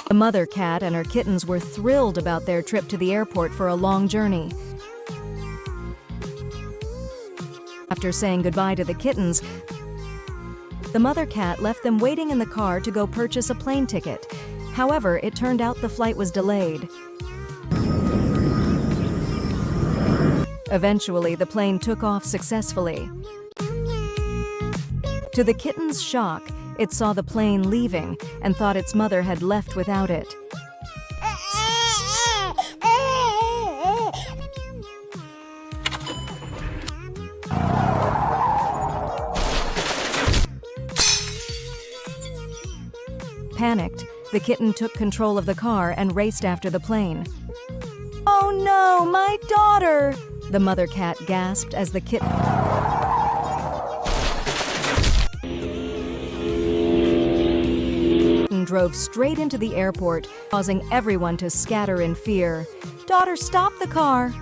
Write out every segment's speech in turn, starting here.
The mother cat and her kittens were thrilled about their trip to the airport for a long journey. After saying goodbye to the kittens, the mother cat left them waiting in the car to go purchase a plane ticket. However, it turned out the flight was delayed. Eventually, the plane took off successfully. To the kitten's shock, it saw the plane leaving and thought its mother had left without it. Panicked, the kitten took control of the car and raced after the plane. "Oh no, my daughter!" the mother cat gasped as the kitten drove straight into the airport, causing everyone to scatter in fear. "Daughter, stop the car!"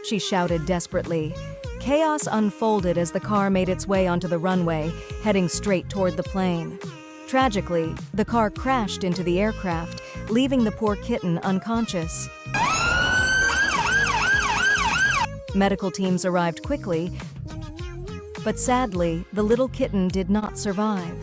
She shouted desperately. Chaos unfolded as the car made its way onto the runway, heading straight toward the plane. Tragically, the car crashed into the aircraft, leaving the poor kitten unconscious. Medical teams arrived quickly, but sadly, the little kitten did not survive.